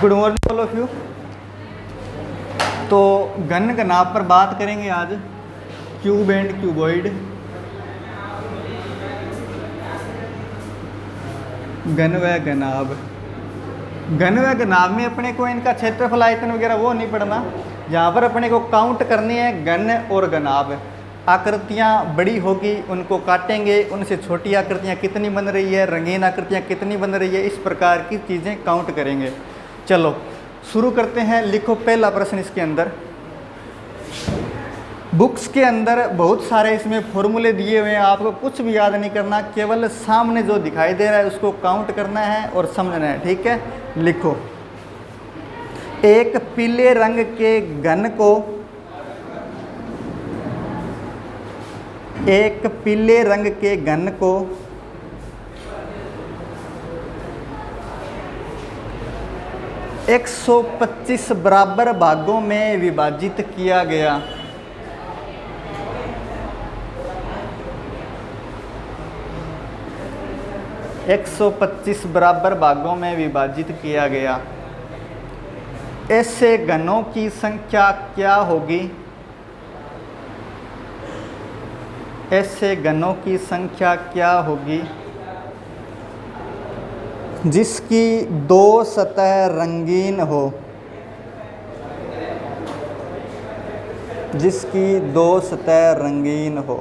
Good morning all of you. तो घन घनाभ पर बात करेंगे आज, क्यूब एंड क्यूबॉइड। घन व घनाभ, घन व घनाभ में अपने को इनका क्षेत्रफल आयतन वगैरह वो नहीं पढ़ना। यहाँ पर अपने को काउंट करनी है घन और घनाभ। आकृतियाँ बड़ी होगी उनको काटेंगे, उनसे छोटी आकृतियाँ कितनी बन रही है, रंगीन आकृतियाँ कितनी बन रही है, इस प्रकार की चीज़ें काउंट करेंगे। चलो शुरू करते हैं। लिखो पहला प्रश्न इसके अंदर। बुक्स के अंदर बहुत सारे इसमें फॉर्मूले दिए हुए हैं, आपको कुछ भी याद नहीं करना, केवल सामने जो दिखाई दे रहा है उसको काउंट करना है और समझना है, ठीक है। लिखो, एक पीले रंग के घन को, एक पीले रंग के घन को 125 बराबर भागों में विभाजित किया गया। एक 125 बराबर भागों में विभाजित किया गया। ऐसे घनों की संख्या क्या होगी? ऐसे घनों की संख्या क्या होगी जिसकी दो सतह रंगीन हो, जिसकी दो सतह रंगीन हो।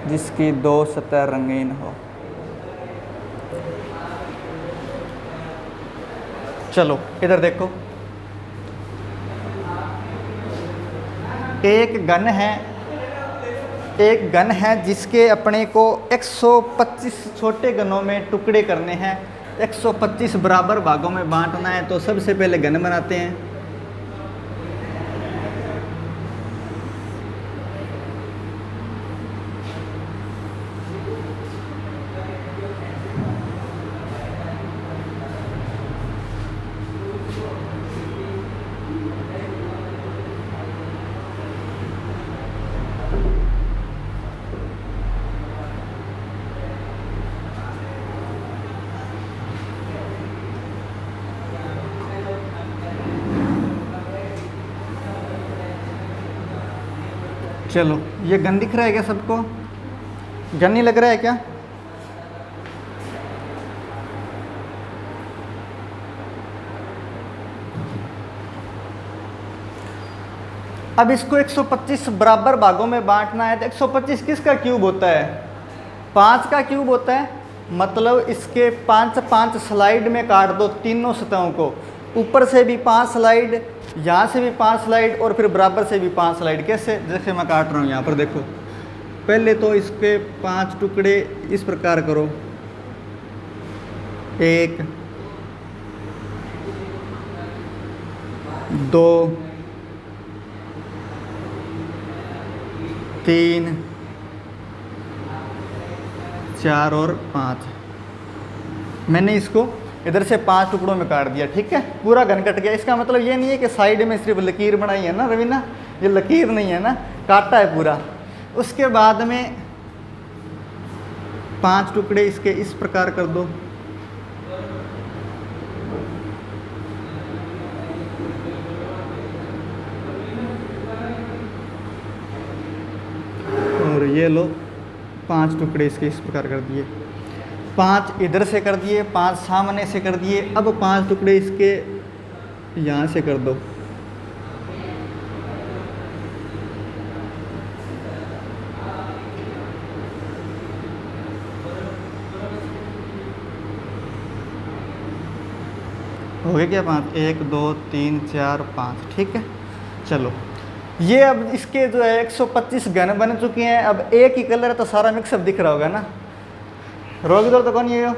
जिसकी दो सतह रंगीन हो। चलो इधर देखो, एक घन है, एक घन है जिसके अपने को 125 छोटे घनों में टुकड़े करने हैं, 125 बराबर भागों में बांटना है। तो सबसे पहले घन बनाते हैं। चलो ये घन दिख रहा है क्या सबको? घन नहीं लग रहा है क्या? अब इसको 125 बराबर भागों में बांटना है। तो 125 किसका क्यूब होता है? 5 का क्यूब होता है। मतलब इसके 5 स्लाइड में काट दो तीनों सतहों को। ऊपर से भी 5 स्लाइड, यहाँ से भी 5 स्लाइड और फिर बराबर से भी 5 स्लाइड। कैसे? जैसे मैं काट रहा हूँ यहाँ पर देखो। पहले तो इसके 5 टुकड़े इस प्रकार करो, 1 2 3 4 और 5। मैंने इसको इधर से 5 टुकड़ों में काट दिया, ठीक है। पूरा घन कट गया। इसका मतलब ये नहीं है कि साइड में सिर्फ लकीर बनाई है ना रवीना, ये लकीर नहीं है ना, काटा है पूरा। उसके बाद में 5 टुकड़े इसके इस प्रकार कर दो, और ये लो 5 टुकड़े इसके इस प्रकार कर दिए। 5 इधर से कर दिए, 5 सामने से कर दिए। अब 5 टुकड़े इसके यहाँ से कर दो। हो गया क्या? 5, 1 2 3 4 5, ठीक है। चलो ये अब इसके जो है 125 घन बन चुके हैं। अब एक ही कलर है तो सारा मिक्सअप दिख रहा होगा ना। रोक दो तो कौन ये हो?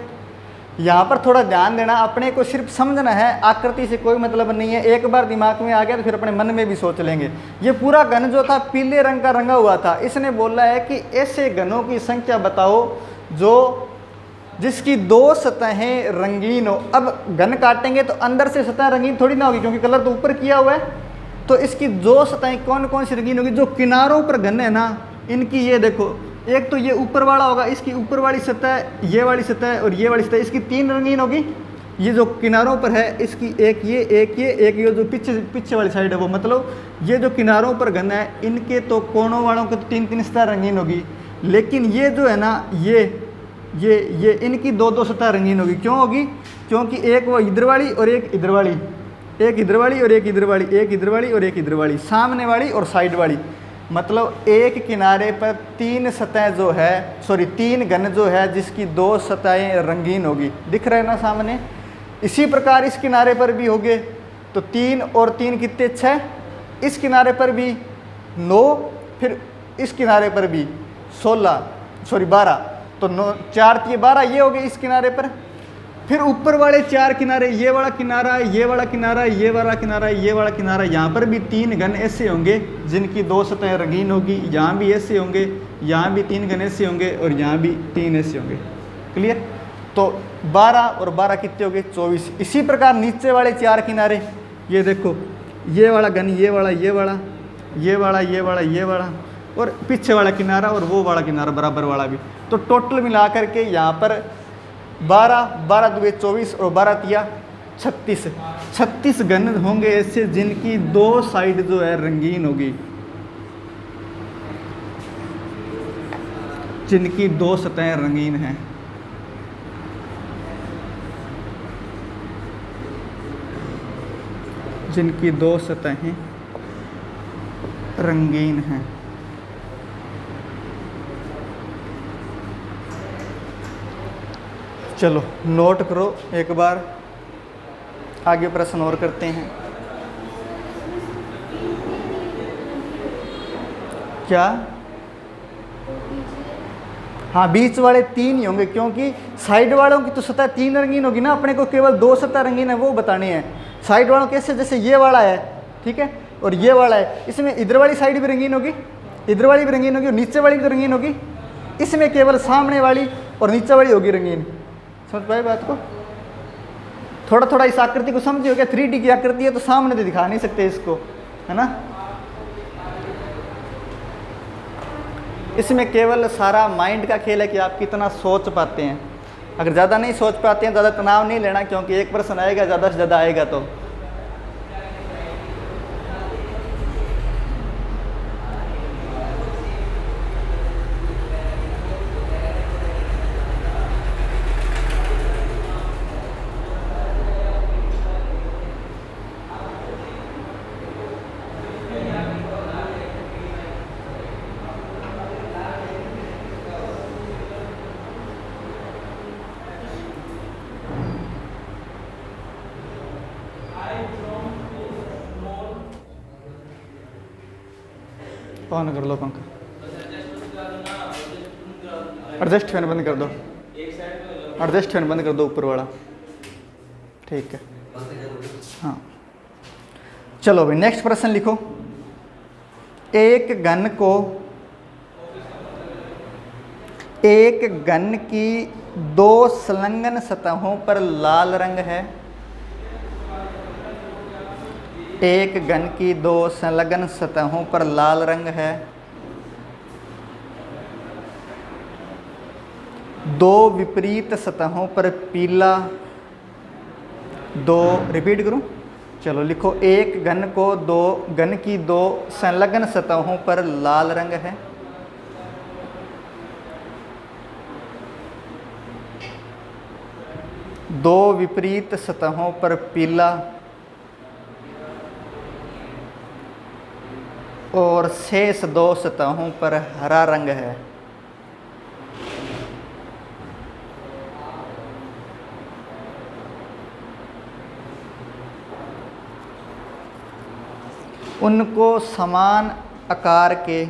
यहाँ पर थोड़ा ध्यान देना, अपने को सिर्फ समझना है, आकृति से कोई मतलब नहीं है। एक बार दिमाग में आ गया तो फिर अपने मन में भी सोच लेंगे। ये पूरा घन जो था पीले रंग का रंगा हुआ था। इसने बोला है कि ऐसे घनों की संख्या बताओ जो जिसकी 2 सतहें रंगीन हो। अब घन काटेंगे तो अंदर से सतह रंगीन थोड़ी ना होगी, क्योंकि कलर तो ऊपर किया हुआ है। तो इसकी 2 सतहें कौन कौन सी रंगीन होगी? जो किनारों पर घन है ना, इनकी ये देखो, एक तो ये ऊपर वाला होगा, इसकी ऊपर वाली सतह, ये वाली सतह और ये वाली सतह, इसकी 3 रंगीन होगी। ये जो किनारों पर है इसकी एक ये जो पीछे वाली साइड है वो, मतलब ये जो किनारों पर घन है इनके तो कोनों वालों के तो 3 सतह रंगीन होगी। लेकिन ये जो है ना ये इनकी 2 सतह रंगीन होगी। क्यों होगी? क्योंकि एक वो इधर वाली और एक इधर वाली, एक इधर वाली और एक इधर वाली, एक इधर वाली और एक इधर वाली, सामने वाली और साइड वाली। मतलब एक किनारे पर 3 सतह जो है, सॉरी 3 घन जो है जिसकी 2 सतहें रंगीन होगी। दिख रहा है ना सामने? इसी प्रकार इस किनारे पर भी होंगे तो 3 और 3 कितने 6, इस किनारे पर भी 9, फिर इस किनारे पर भी 12, तो 9 4 3 12 ये हो गए इस किनारे पर। फिर ऊपर वाले 4 किनारे, ये वाला किनारा, ये वाला किनारा, ये वाला किनारा, ये वाला किनारा, यहाँ पर भी 3 घन ऐसे होंगे जिनकी 2 सतहें रंगीन होगी। यहाँ भी ऐसे होंगे, यहाँ भी 3 घन ऐसे होंगे और यहाँ भी 3 ऐसे होंगे। क्लियर? तो 12 और 12 कितने हो गए? 24। इसी प्रकार नीचे वाले 4 किनारे, ये देखो, ये वाला घन, ये वाला, ये वाला, ये वाला, ये वाला, ये वाला, और पीछे वाला किनारा और वो वाला किनारा बराबर वाला भी। तो टोटल मिला करके यहाँ पर 12 दुए 24 और 12 तिया 36 घन होंगे ऐसे जिनकी 2 साइड जो है रंगीन होगी, जिनकी 2 सतहें रंगीन हैं। जिनकी 2 सतहें रंगीन हैं। चलो नोट करो एक बार, आगे प्रश्न और करते हैं। क्या? हाँ, बीच वाले 3 ही होंगे क्योंकि साइड वालों की तो सतह 3 रंगीन होगी ना, अपने को केवल 2 सतह रंगीन है वो बताने हैं। साइड वालों कैसे? जैसे ये वाला है, ठीक है, और ये वाला है, इसमें इधर वाली साइड भी रंगीन होगी, इधर वाली भी रंगीन होगी और नीचे वाली भी तो रंगीन होगी। इसमें केवल सामने वाली और नीचे वाली होगी रंगीन। समझ पाए बात को? थोड़ा थोड़ा इस आकृति को समझिए हो गया। 3D की आकृति है तो सामने तो दिखा नहीं सकते इसको, है ना। इसमें केवल सारा माइंड का खेल है कि आप कितना सोच पाते हैं। अगर ज़्यादा नहीं सोच पाते हैं, ज़्यादा तनाव नहीं लेना, क्योंकि एक प्रश्न आएगा, ज़्यादा से ज़्यादा आएगा तो। ऑन कर लो पंखा, एडजस्ट फैन बंद कर दो, एडजस्ट फैन बंद कर दो ऊपर वाला, ठीक है। हाँ चलो भाई नेक्स्ट प्रश्न लिखो। एक घन की 2 संलग्न सतहों पर लाल रंग है। एक घन की 2 संलग्न सतहों पर लाल रंग है। 2 विपरीत सतहों पर पीला, 2 रिपीट करूं, चलो लिखो। एक घन की 2 संलग्न सतहों पर लाल रंग है। दो विपरीत सतहों पर पीला और शेष 2 सतहों पर हरा रंग है। उनको समान आकार के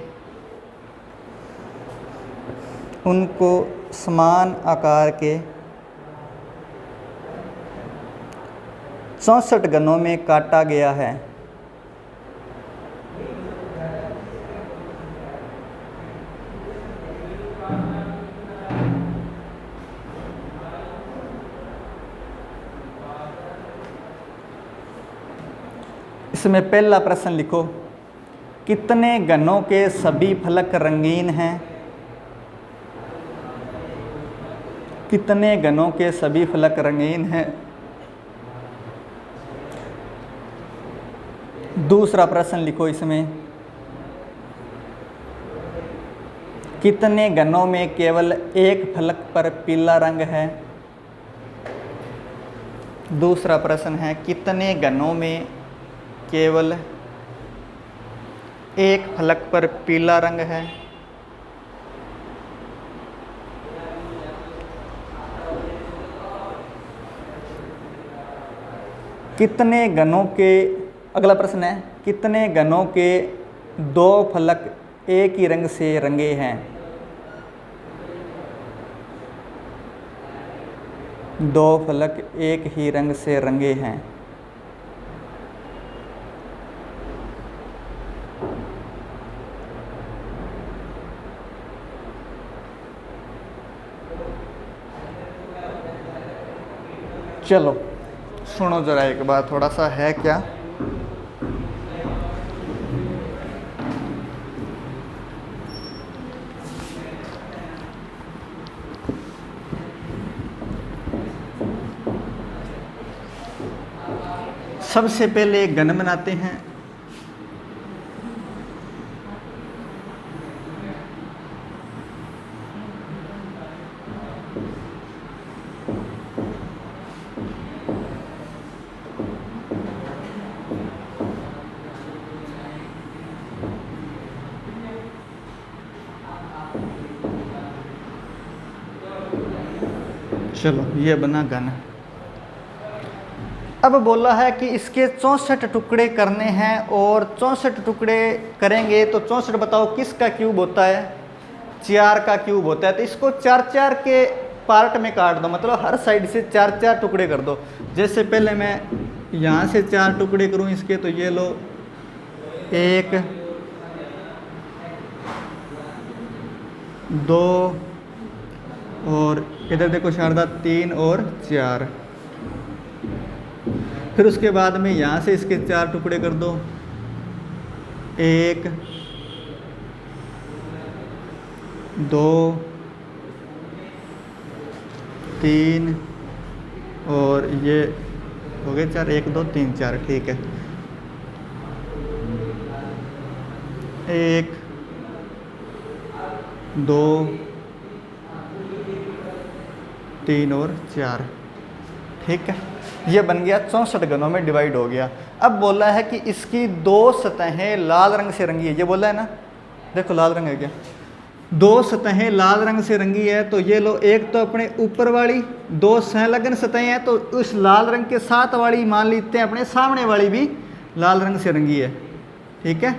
64 घनों में काटा गया है। इसमें पहला प्रश्न लिखो। कितने घनों के सभी फलक रंगीन हैं? कितने घनों के सभी फलक रंगीन हैं? दूसरा प्रश्न लिखो इसमें, कितने घनों में केवल एक फलक पर पीला रंग है? दूसरा प्रश्न है, कितने घनों में केवल एक फलक पर पीला रंग है? कितने घनों के, अगला प्रश्न है, कितने घनों के दो फलक एक ही रंग से रंगे हैं? दो फलक एक ही रंग से रंगे हैं। चलो सुनो जरा एक बार, थोड़ा सा है क्या। सबसे पहले एक घन बनाते हैं। चलो ये बना घन। अब बोला है कि इसके 64 टुकड़े करने हैं और 64 टुकड़े करेंगे तो 64 बताओ किसका क्यूब होता है? 4 का क्यूब होता है। तो इसको 4-4 के पार्ट में काट दो, मतलब हर साइड से 4-4 टुकड़े कर दो। जैसे पहले मैं यहाँ से 4 टुकड़े करूँ इसके, तो ये लो 1 2 और इधर देखो शारदा 3 और 4। फिर उसके बाद में यहाँ से इसके 4 टुकड़े कर दो, 1 2 3 और ये हो गए 4, 1 2 3 4, ठीक है। 1 2 3 और 4, ठीक है। ये बन गया 64 घनों में डिवाइड हो गया। अब बोला है कि इसकी 2 सतहें लाल रंग से रंगी है। ये बोला है ना, देखो लाल रंग है क्या, 2 सतहें लाल रंग से रंगी है। तो ये लो, एक तो अपने ऊपर वाली 2 संलग्न सतहें हैं, तो उस लाल रंग के साथ वाली मान लेते हैं अपने सामने वाली भी लाल रंग से रंगी है, ठीक है।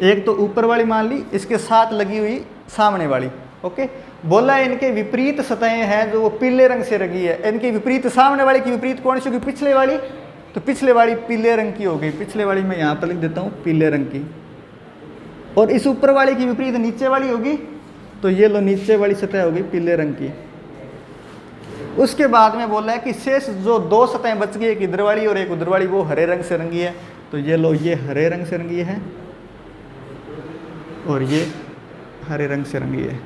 एक तो ऊपर वाली मान ली, इसके साथ लगी हुई सामने वाली, ओके। बोला है इनके विपरीत सतहें हैं जो वो पीले रंग से रंगी है। इनके विपरीत, सामने वाली की विपरीत कौन सी होगी? पिछले वाली। तो पिछले वाली पीले रंग की हो गई, पिछले वाली मैं यहाँ पर लिख देता हूँ पीले रंग की। और इस ऊपर वाली की विपरीत नीचे वाली होगी, तो ये लो नीचे वाली सतह होगी पीले रंग की। उसके बाद में बोला है कि शेष जो 2 सतहें बच गई, एक इधर वाली और एक उधर वाली, वो हरे रंग से रंगी है। तो ये लो, ये हरे रंग से रंगी है और ये हरे रंग से रंगी है।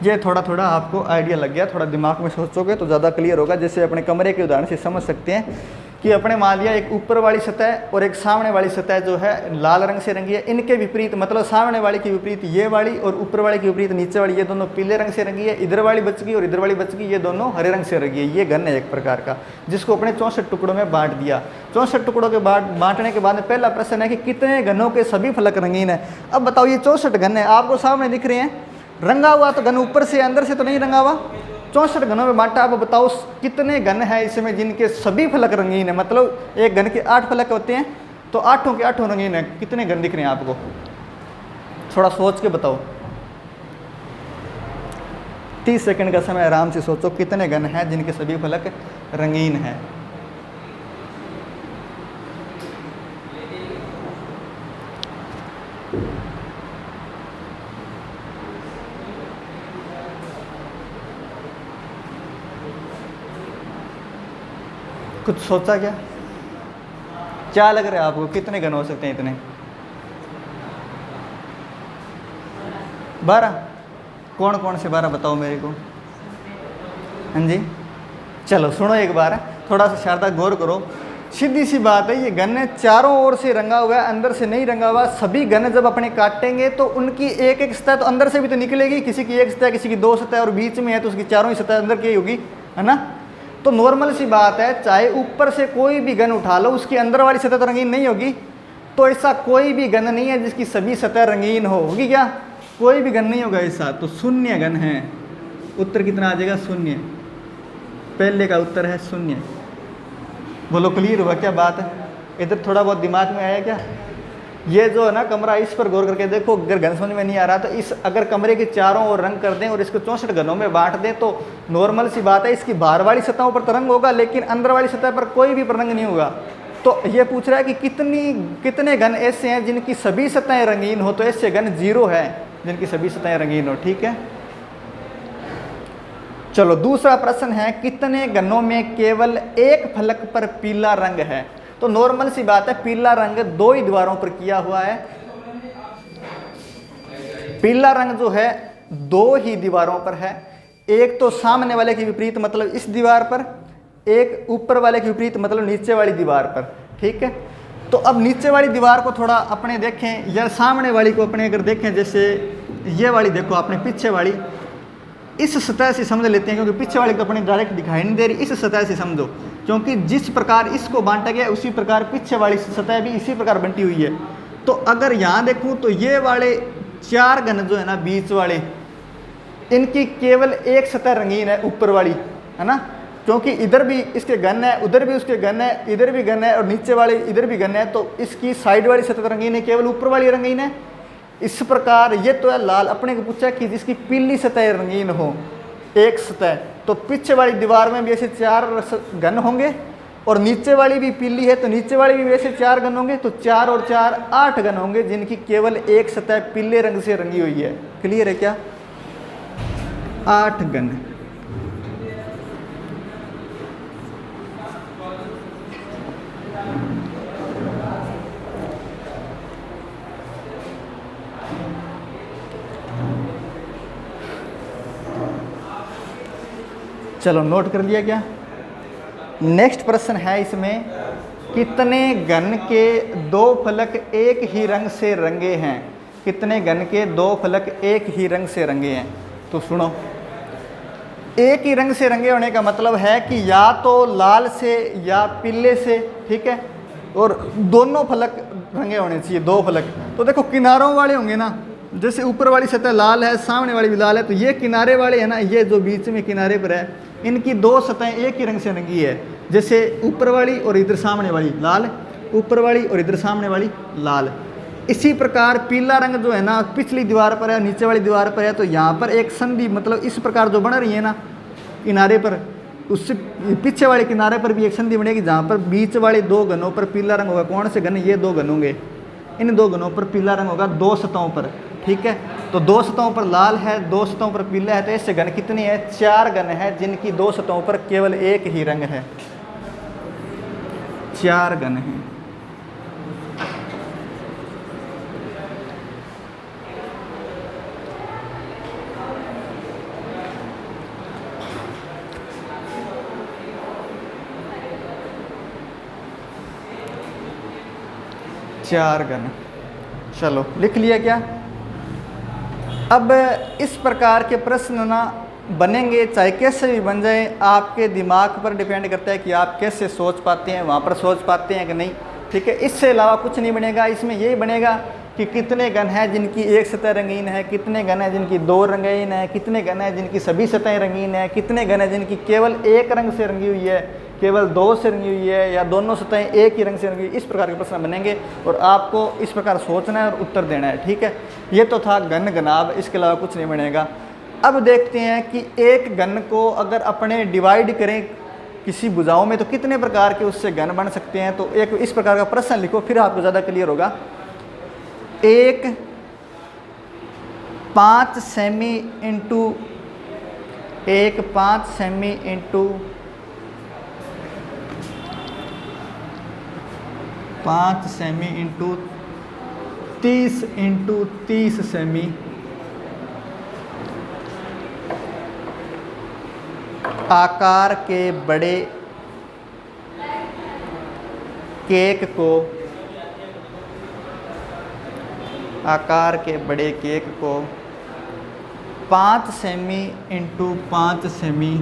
ये थोड़ा थोड़ा आपको आइडिया लग गया, थोड़ा दिमाग में सोचोगे तो ज़्यादा क्लियर होगा। जैसे अपने कमरे के उदाहरण से समझ सकते हैं कि अपने मान लिया एक ऊपर वाली सतह और एक सामने वाली सतह जो है लाल रंग से रंगी है। इनके विपरीत, मतलब सामने वाली की विपरीत ये वाली और ऊपर वाली की विपरीत नीचे वाली, ये दोनों पीले रंग से रंगी है। इधर वाली बच गई और इधर वाली बच गई, ये दोनों हरे रंग से रंगी है। ये घन है एक प्रकार का, जिसको अपने 64 टुकड़ों में बांट दिया। 64 टुकड़ों के बाद बांटने के बाद में पहला प्रश्न है कि कितने घनों के सभी फलक रंगीन है। अब बताओ, ये 64 घन है, आपको सामने दिख रहे हैं। रंगा हुआ तो घन ऊपर से, अंदर से तो नहीं रंगा हुआ। 64 घनों में बांटा। अब बताओ कितने घन है इसमें जिनके सभी फलक रंगीन है। मतलब एक घन के 8 फलक होते हैं, तो 8 के 8 रंगीन है। कितने घन दिख रहे हैं आपको? थोड़ा सोच के बताओ। 30 सेकंड का समय आराम से सोचो, कितने घन हैं जिनके सभी फलक रंगीन हैं। कुछ सोचा क्या? क्या लग रहा है आपको, कितने घन हो सकते हैं? इतने 12। कौन कौन से 12 बताओ मेरे को। हाँ जी, चलो सुनो एक बार, थोड़ा सा शारदा गौर करो। सीधी सी बात है, ये घन चारों ओर से रंगा हुआ है, अंदर से नहीं रंगा हुआ। सभी घन जब अपने काटेंगे तो उनकी एक एक सतह तो अंदर से भी तो निकलेगी, किसी की एक सतह, किसी की 2 सतह, और बीच में है तो उसकी चारों ही सतह अंदर की होगी, है ना। तो नॉर्मल सी बात है, चाहे ऊपर से कोई भी घन उठा लो, उसकी अंदर वाली सतह तो रंगीन नहीं होगी। तो ऐसा कोई भी घन नहीं है जिसकी सभी सतह रंगीन होगी क्या? कोई भी घन नहीं होगा ऐसा। तो शून्य घन है। उत्तर कितना आ जाएगा? शून्य। पहले का उत्तर है शून्य। बोलो क्लियर हुआ क्या बात है? इधर थोड़ा बहुत दिमाग में आया क्या? ये जो है ना कमरा, इस पर गौर करके देखो। अगर घन समझ में नहीं आ रहा तो इस अगर कमरे के चारों ओर रंग कर दें और इसको 64 घनों में बांट दें तो नॉर्मल सी बात है, इसकी बाहर वाली सतहों पर तरंग होगा लेकिन अंदर वाली सतह पर कोई भी रंग नहीं होगा। तो ये पूछ रहा है कि कितने घन ऐसे हैं जिनकी सभी सतहें रंगीन हो। तो ऐसे घन 0 है जिनकी सभी सतहें रंगीन हो। ठीक है, चलो दूसरा प्रश्न है, कितने घनों में केवल एक फलक पर पीला रंग है? तो नॉर्मल सी बात है, पीला रंग 2 ही दीवारों पर किया हुआ है। पीला रंग जो है 2 ही दीवारों पर है। एक तो सामने वाले के विपरीत मतलब इस दीवार पर, एक ऊपर वाले के विपरीत मतलब नीचे वाली दीवार पर। ठीक है, तो अब नीचे वाली दीवार को थोड़ा अपने देखें या सामने वाली को अपने अगर देखें, जैसे ये वाली देखो आपने, पीछे वाली, इस सतह से समझ लेते हैं क्योंकि पीछे वाले को अपने डायरेक्ट दिखाई नहीं दे रही। इस सतह से समझो, क्योंकि जिस प्रकार इसको बांटा गया उसी प्रकार पीछे वाली सतह भी इसी प्रकार बंटी हुई है। तो अगर यहाँ देखूँ तो ये वाले 4 घन जो है ना बीच वाले, इनकी केवल एक सतह रंगीन है, ऊपर वाली, है ना। क्योंकि इधर भी इसके घन है, उधर भी उसके घन है, इधर भी घन है और नीचे वाले इधर भी घन है। तो इसकी साइड वाली सतह रंगीन है, केवल ऊपर वाली रंगीन है। इस प्रकार ये तो है लाल। अपने को पूछा कि जिसकी पीली सतह रंगीन हो, एक सतह, तो पीछे वाली दीवार में भी ऐसे 4 घन होंगे और नीचे वाली भी पीली है तो नीचे वाली भी वैसे 4 घन होंगे। तो 4 और 4 8 घन होंगे जिनकी केवल एक सतह पीले रंग से रंगी हुई है। क्लियर है क्या? 8 घन। चलो नोट कर लिया क्या? नेक्स्ट प्रश्न है इसमें, कितने घन के 2 फलक एक ही रंग से रंगे हैं? कितने घन के 2 फलक एक ही रंग से रंगे हैं? तो सुनो, एक ही रंग से रंगे होने का मतलब है कि या तो लाल से या पीले से, ठीक है, और दोनों फलक रंगे होने चाहिए, 2 फलक। तो देखो किनारों वाले होंगे ना, जैसे ऊपर वाली सतह लाल है, सामने वाली भी लाल है, तो ये किनारे वाले है ना, ये जो बीच में किनारे पर है, इनकी 2 सतहें एक ही रंग से रंगी है। जैसे ऊपर वाली और इधर सामने वाली लाल, ऊपर वाली और इधर सामने वाली लाल। इसी प्रकार पीला रंग जो है ना पिछली दीवार पर है, नीचे वाली दीवार पर है, तो यहाँ पर एक संधि मतलब इस प्रकार जो बन रही है ना किनारे पर, उससे पीछे वाले किनारे पर भी एक संधि बनेगी जहाँ पर बीच वाले 2 घनों पर पीला रंग होगा। कौन से घन? ये 2 घन होंगे। इन 2 घनों पर पीला रंग होगा 2 सतहों पर। ठीक है, तो 2 सतहों पर लाल है, 2 सतहों पर पीला है। तो ऐसे घन कितने हैं? 4 घन है जिनकी 2 सतहों पर केवल एक ही रंग है। 4 घन हैं। चार घन। चलो लिख लिया क्या? अब इस प्रकार के प्रश्न ना बनेंगे, चाहे कैसे भी बन जाए, आपके दिमाग पर डिपेंड करता है कि आप कैसे सोच पाते हैं, वहाँ पर सोच पाते हैं कि नहीं। ठीक है, इससे अलावा कुछ नहीं बनेगा। इसमें यही बनेगा कि कितने घन हैं जिनकी एक सतह रंगीन है, कितने घन हैं जिनकी 2 रंगीन है, कितने घन हैं जिनकी सभी सतहें रंगीन है, कितने घन हैं जिनकी केवल एक रंग से रंगी हुई है, केवल 2 से रंगी हुई है, या दोनों सतहें एक ही रंग से रंगी हुई। इस प्रकार के प्रश्न बनेंगे और आपको इस प्रकार सोचना है और उत्तर देना है। ठीक है, ये तो था घन घनाभ, इसके अलावा कुछ नहीं बनेगा। अब देखते हैं कि एक घन को अगर अपने डिवाइड करें किसी भुजाओं में तो कितने प्रकार के उससे घन बन सकते हैं। तो एक इस प्रकार का प्रश्न लिखो, फिर आपको ज़्यादा क्लियर होगा। एक 5 semi into 5 semi into 5 semi into 30 semi आकार के बड़े केक को 5 semi into 5 semi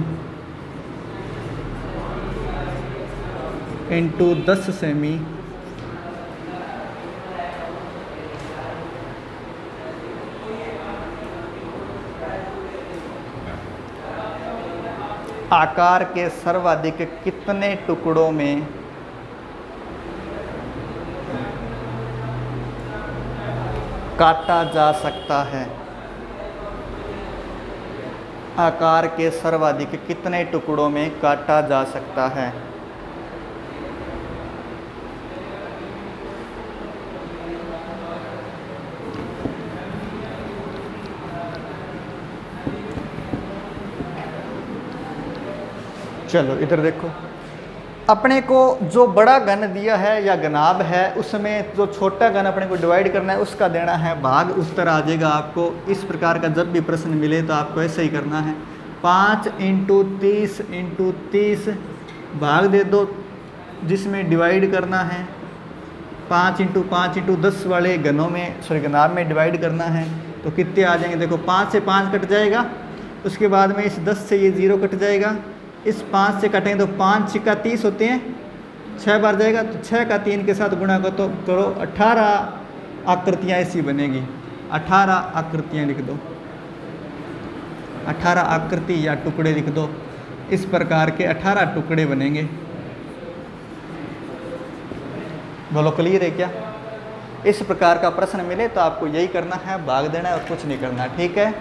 into 10 semi आकार के सर्वाधिक कितने टुकड़ों में काटा जा सकता है? आकार के सर्वाधिक कितने टुकड़ों में काटा जा सकता है? चलो इधर देखो, अपने को जो बड़ा घन दिया है या घनाभ है उसमें जो छोटा घन अपने को डिवाइड करना है उसका देना है भाग। उस तरह आ जाएगा आपको। इस प्रकार का जब भी प्रश्न मिले तो आपको ऐसे ही करना है, 5 इंटू 30 भाग दे दो जिसमें डिवाइड करना है 5 इंटू 10 वाले घनों में घनाभ में डिवाइड करना है तो कितने आ जाएंगे? देखो 5 से 5 कट जाएगा, उसके बाद में इस 10 से ये 0 कट जाएगा, इस 5 से कटेंगे तो 5 6 30 होते हैं, 6 बार जाएगा तो 6 का 3 के साथ गुणा करो 18 आकृतियाँ ऐसी बनेगी। 18 आकृतियाँ लिख दो, 18 आकृति या टुकड़े लिख दो। इस प्रकार के 18 टुकड़े बनेंगे। बोलो क्लियर है क्या? इस प्रकार का प्रश्न मिले तो आपको यही करना है, भाग देना है और कुछ नहीं करना, ठीक है।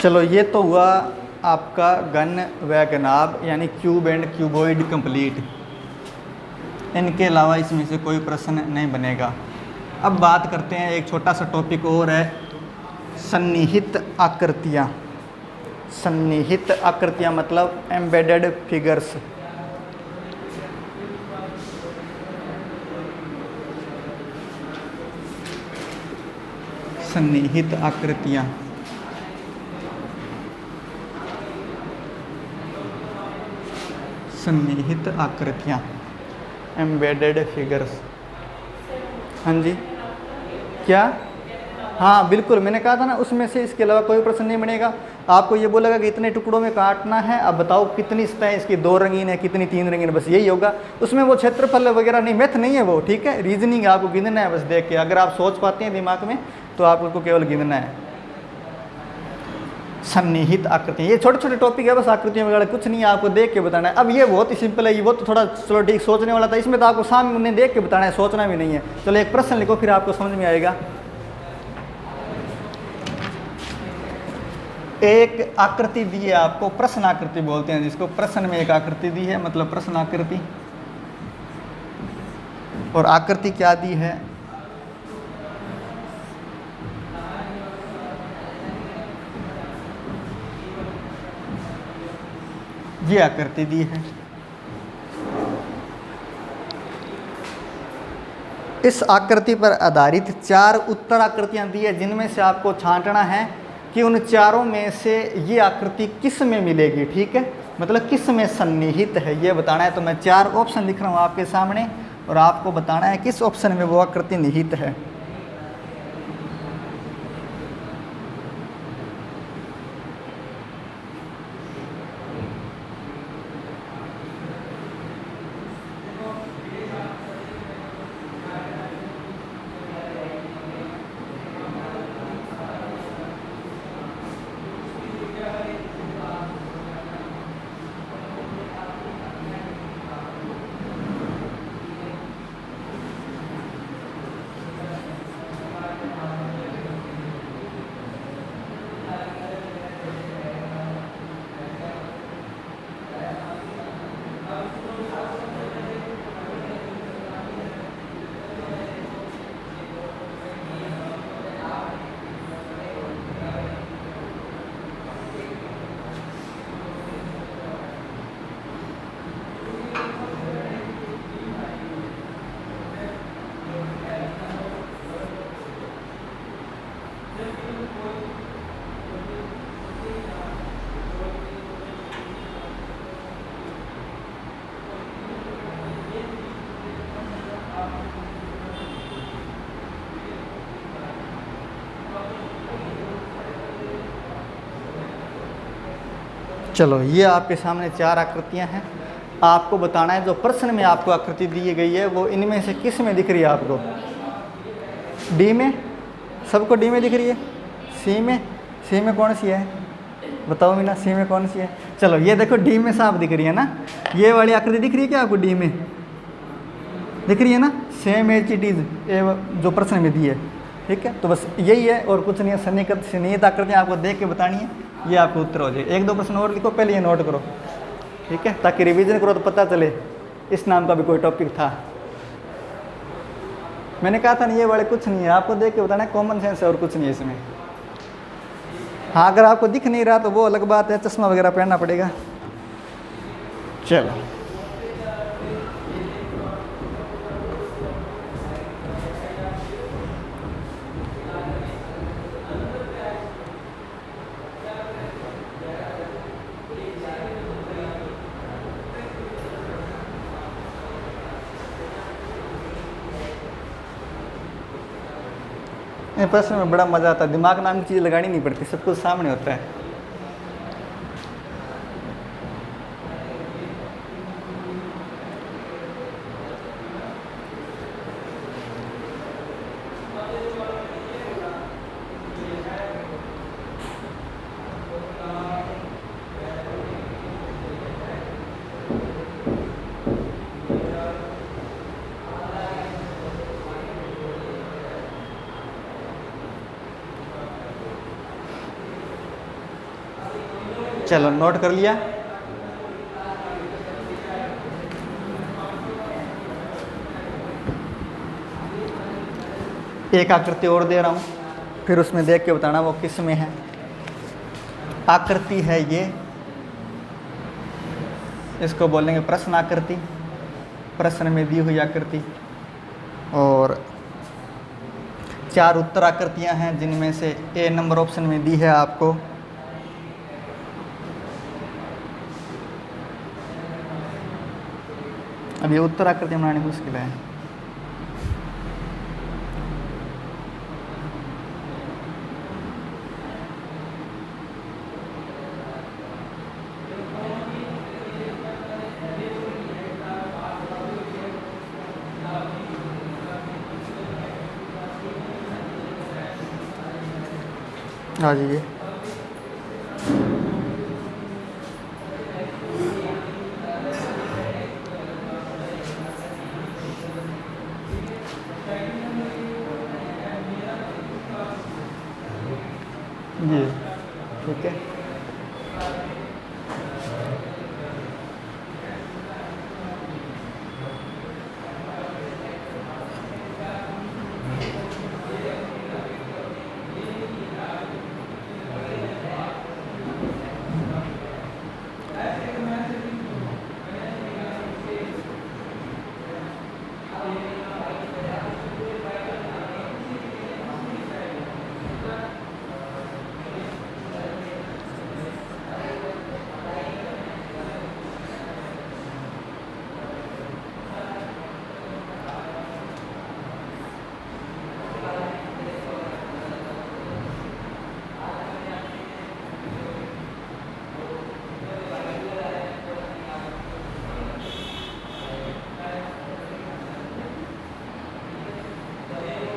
चलो ये तो हुआ आपका घन व घनाभ यानी क्यूब एंड क्यूबॉइड कंप्लीट। इनके अलावा इसमें से कोई प्रश्न नहीं बनेगा। अब बात करते हैं, एक छोटा सा टॉपिक और है, सन्निहित आकृतियाँ। सन्निहित आकृतियाँ मतलब एम्बेडेड फिगर्स। सन्निहित आकृतियाँ सन्निहित आकृतियाँ एम्बेडेड फिगर्स। हाँ जी क्या? हाँ बिल्कुल, मैंने कहा था ना उसमें से इसके अलावा कोई प्रश्न नहीं बनेगा। आपको ये बोलेगा कि इतने टुकड़ों में काटना है, अब बताओ कितनी सतहें इसकी 2 रंगीन है, कितनी 3 रंगीन है, बस यही होगा। उसमें वो क्षेत्रफल वगैरह नहीं, मैथ नहीं है वो, ठीक है। रीजनिंग आपको गिनना है बस देख के। अगर आप सोच पाते हैं दिमाग में तो आप उसको केवल गिनना है। सन्निहित आकृतियाँ, ये छोटे छोटे टॉपिक है बस, आकृतियों वगैरह कुछ नहीं है, आपको देख के बताना है। अब ये बहुत ही सिंपल है, ये वो तो थोड़ा चलो ठीक सोचने वाला था, इसमें तो आपको सामने देख के बताना है, सोचना भी नहीं है। चलो एक प्रश्न लिखो फिर आपको समझ में आएगा। एक आकृति दी है आपको, प्रश्न आकृति बोलते हैं जिसको। प्रश्न में एक आकृति दी है मतलब प्रश्न आकृति। और आकृति क्या दी है? ये आकृति दी है। इस आकृति पर आधारित 4 उत्तर आकृतियां दी है जिनमें से आपको छांटना है कि उन चारों में से ये आकृति किस में मिलेगी, ठीक है। मतलब किस में सन्निहित है ये बताना है। तो मैं 4 ऑप्शन लिख रहा हूँ आपके सामने और आपको बताना है किस ऑप्शन में वो आकृति निहित है। चलो ये आपके सामने 4 आकृतियां हैं। आपको बताना है जो प्रश्न में आपको आकृति दी गई है वो इनमें से किस में दिख रही है आपको? डी में? सबको डी में दिख रही है? सी में? सी में कौन सी है बताओ मीना, सी में कौन सी है? चलो ये देखो डी में साफ दिख रही है ना, ये वाली आकृति दिख रही है क्या आपको? डी में दिख रही है ना, सेम एज इट इज जो प्रश्न में दी है। ठीक है, तो बस यही है और कुछ नहीं है। सन्निहित सन्निहित आकृतियाँ आपको देख के बतानी है, ये आपको उत्तर हो जाए। 1-2 प्रश्न और लिखो, पहले ये नोट करो, ठीक है, ताकि रिवीजन करो तो पता चले इस नाम का भी कोई टॉपिक था। मैंने कहा था ना ये वाले कुछ नहीं है, आपको देख के बताना है, कॉमन सेंस है और कुछ नहीं है इसमें। हाँ अगर आपको दिख नहीं रहा तो वो अलग बात है, चश्मा वगैरह पहनना पड़ेगा। चलो प्रश्न में बड़ा मज़ा आता है, दिमाग नाम की चीज़ लगानी नहीं पड़ती, सब कुछ सामने होता है। चलो नोट कर लिया। एक आकृति और दे रहा हूँ, फिर उसमें देख के बताना वो किस में है। आकृति है ये, इसको बोलेंगे प्रश्न आकृति, प्रश्न में दी हुई आकृति। और 4 उत्तर आकृतियाँ हैं जिनमें से ए नंबर ऑप्शन में दी है आपको। अब ये उत्तर आकृति बनानी मुश्किल है। आ जाइए। जी ठीक है,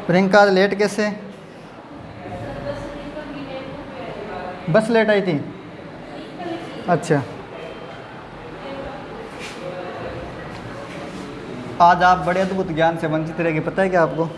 प्रियंका आज लेट कैसे? बस लेट आई थी? अच्छा, आज आप बड़े अद्भुत ज्ञान से वंचित रहेंगे, पता है क्या आपको?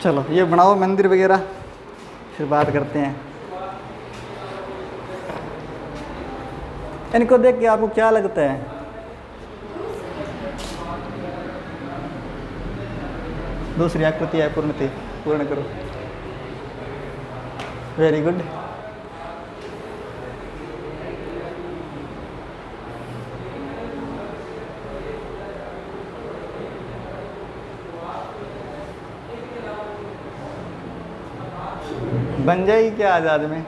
चलो ये बनाओ मंदिर वगैरह, फिर बात करते हैं। इनको देख के आपको क्या लगता है? दूसरी आकृति है पूर्णति। पूर्ण करो। Very good. बन जाएगी क्या आज़ाद में?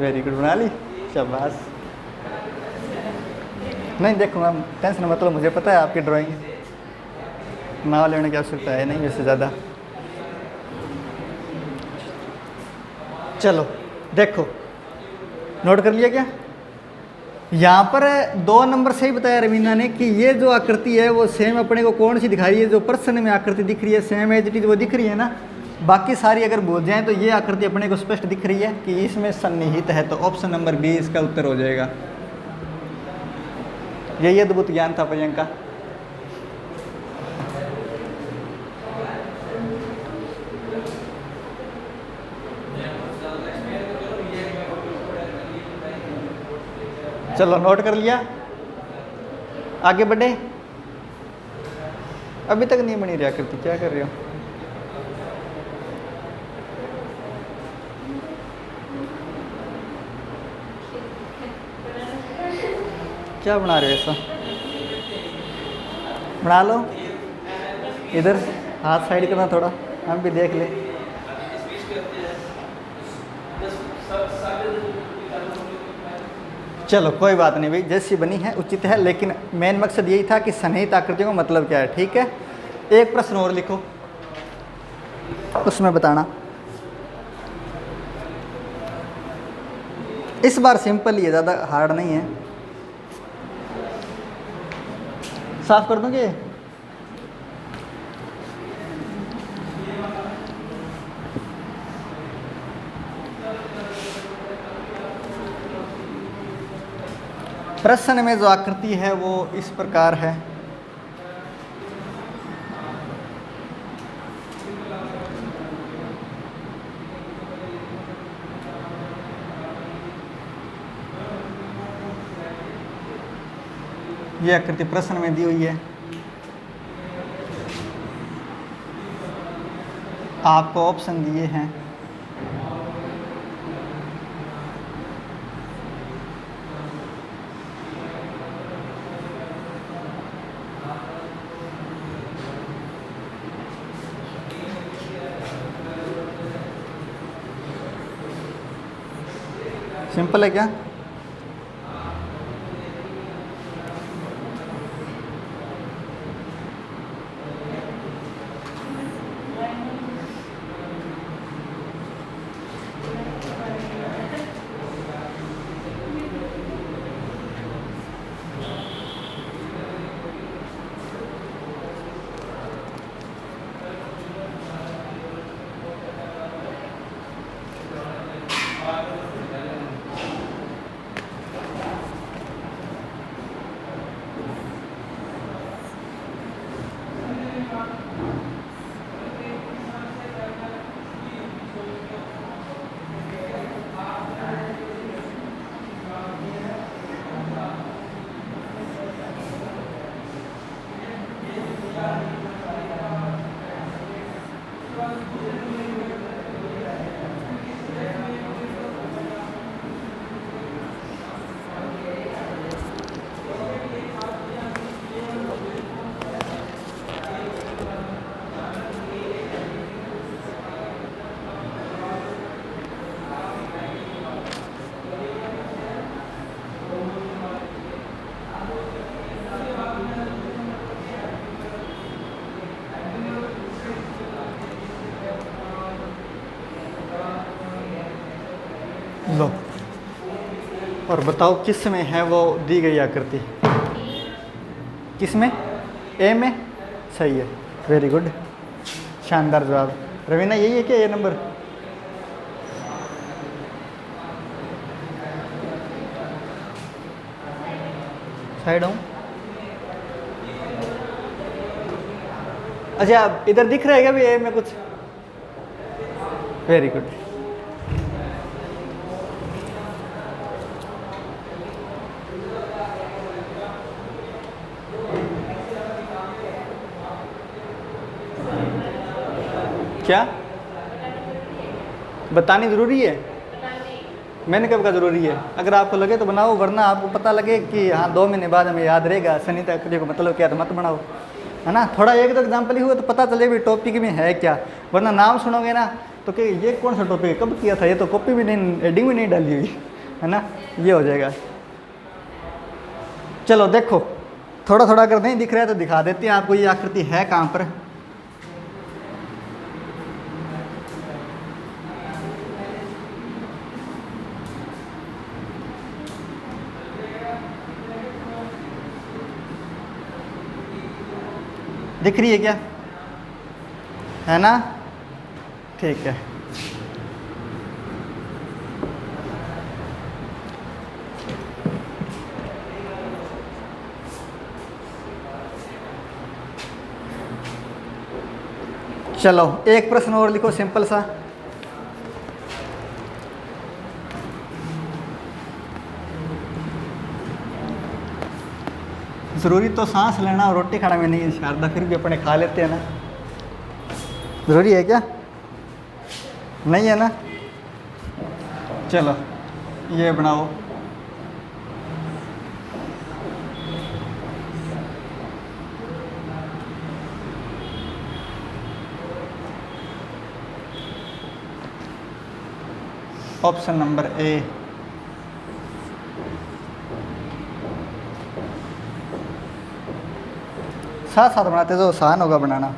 वेरी गुड, बना ली, शाबाश। नहीं देखूंगा, टेंशन मतलब, मुझे पता है आपकी ड्राइंग नाव लेने की आवश्यकता है नहीं वैसे ज़्यादा। चलो देखो, नोट कर लिया क्या? यहाँ पर 2 नंबर से ही बताया रवीना ने कि ये जो आकृति है वो सेम अपने को कौन सी दिखा रही है, जो प्रश्न में आकृति दिख रही है सेम एज इट इज वो दिख रही है ना। बाकी सारी अगर भूल जाएं तो ये आकृति अपने को स्पष्ट दिख रही है कि इसमें सन्निहित है, तो ऑप्शन नंबर बी इसका उत्तर हो जाएगा। यही अद्भुत ज्ञान था प्रियंका। चलो नोट कर लिया, आगे बढ़े। अभी तक नहीं बनी रही आकृति, क्या कर रहे हो? क्या बना रहे हो ऐसा? बना लो, इधर हाथ साइड करना थोड़ा, हम भी देख ले। चलो कोई बात नहीं भाई, जैसी बनी है उचित है, लेकिन मेन मकसद यही था कि सन्निहित आकृतियों का मतलब क्या है। ठीक है, एक प्रश्न और लिखो, उसमें बताना। इस बार सिंपल ही है, ज़्यादा हार्ड नहीं है। साफ कर दोगे? प्रश्न में जो आकृति है वो इस प्रकार है। ये आकृति प्रश्न में दी हुई है, आपको ऑप्शन दिए हैं। सिंपल है क्या? लो, और बताओ किस में है वो दी गई आकृति? किस में? ए में? सही है, वेरी गुड, शानदार जवाब। रवीना यही है क्या ये नंबर? साइड हूँ। अच्छा, इधर दिख रहा है क्या भी ए में कुछ? Very good. क्या बतानी ज़रूरी है? मैंने कब का ज़रूरी है? अगर आपको लगे तो बनाओ, वरना आपको पता लगे कि हाँ 2 महीने बाद हमें याद रहेगा शनि तक को मतलब क्या, तो मत बनाओ, है ना। थोड़ा एक दो एग्जाम्पल ही हुआ तो पता चले भी टॉपिक में है क्या, वरना नाम सुनोगे ना तो कि ये कौन सा टॉपिक है, कब किया था, ये तो कॉपी भी नहीं, हेडिंग भी नहीं डाली हुई, है ना, ये हो जाएगा। चलो देखो, थोड़ा थोड़ा अगर नहीं दिख रहा है तो दिखा देते हैं आपको, ये आकृति है कहाँ पर। दिख रही है क्या, है ना, ठीक है। चलो एक प्रश्न और लिखो सिंपल सा। ज़रूरी तो सांस लेना और रोटी खाना में नहीं है शारदा, फिर भी अपने खा लेते हैं ना, ज़रूरी है क्या, नहीं है ना। चलो ये बनाओ, ऑप्शन नंबर ए। साथ साथ बनाते तो आसान होगा बनाना।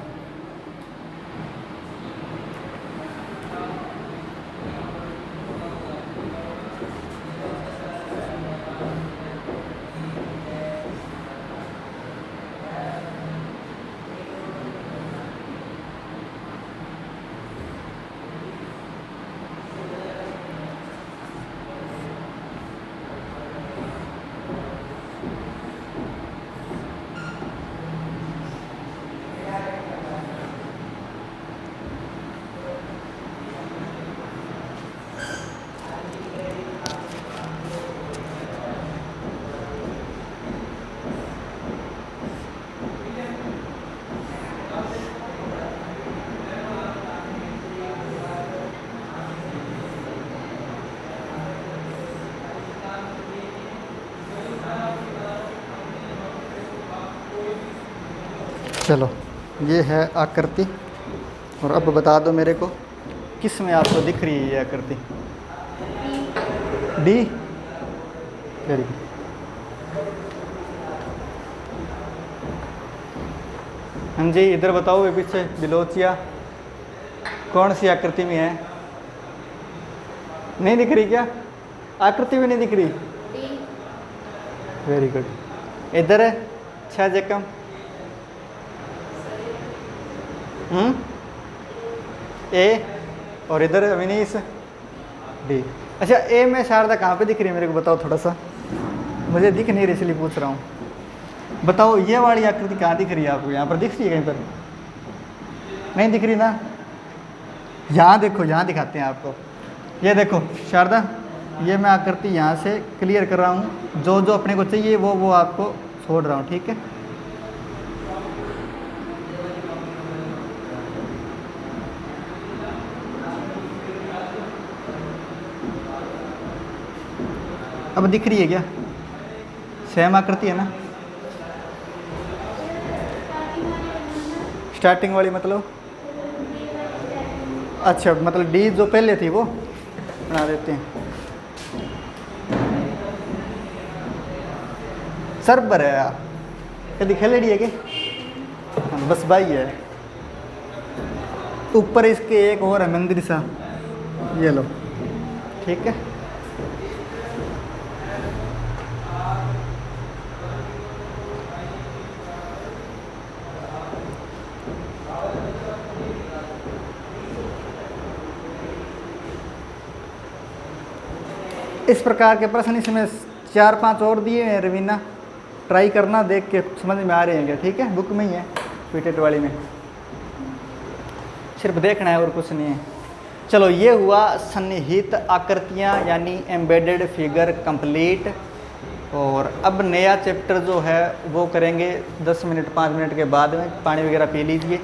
चलो ये है आकृति, और अब बता दो मेरे को किस में आपको दिख रही है ये आकृति। D, very good. हाँ जी इधर बताओ, ये पीछे बिलोचिया कौन सी आकृति में है, नहीं दिख रही क्या, आकृति भी नहीं दिख रही, वेरी गुड। इधर है छह जकम, ए, और इधर अविनीश डी। अच्छा ए में शारदा कहाँ पे दिख रही है मेरे को बताओ थोड़ा सा, मुझे दिख नहीं रही इसलिए पूछ रहा हूँ। बताओ ये वाली आकृति कहाँ दिख रही है आपको, यहाँ पर दिख रही है कहीं पर, नहीं दिख रही ना। यहाँ देखो, यहाँ दिखाते हैं आपको, ये देखो शारदा, ये मैं आकृति यहाँ से क्लियर कर रहा हूँ, जो जो अपने को चाहिए वो आपको छोड़ रहा हूँ, ठीक है। अब दिख रही है क्या, सेम आकृति है ना। स्टार्टिंग वाली मतलब, अच्छा मतलब डी जो पहले थी वो बना देते हैं। सर्वर है यार, कभी खेलेडी है क्या, बस भाई है। ऊपर इसके एक और है मंदिर सा, ये लो, ठीक है। इस प्रकार के प्रश्न इसमें 4-5 और दिए हैं रवीना, ट्राई करना, देख के समझ में आ रहे हैं क्या, ठीक है। बुक में ही है पीटेट वाली में, सिर्फ देखना है और कुछ नहीं है। चलो ये हुआ सन्निहित आकृतियाँ यानी एम्बेडेड फिगर कंप्लीट। और अब नया चैप्टर जो है वो करेंगे 10 मिनट 5 मिनट के बाद में, पानी वगैरह पी लीजिए।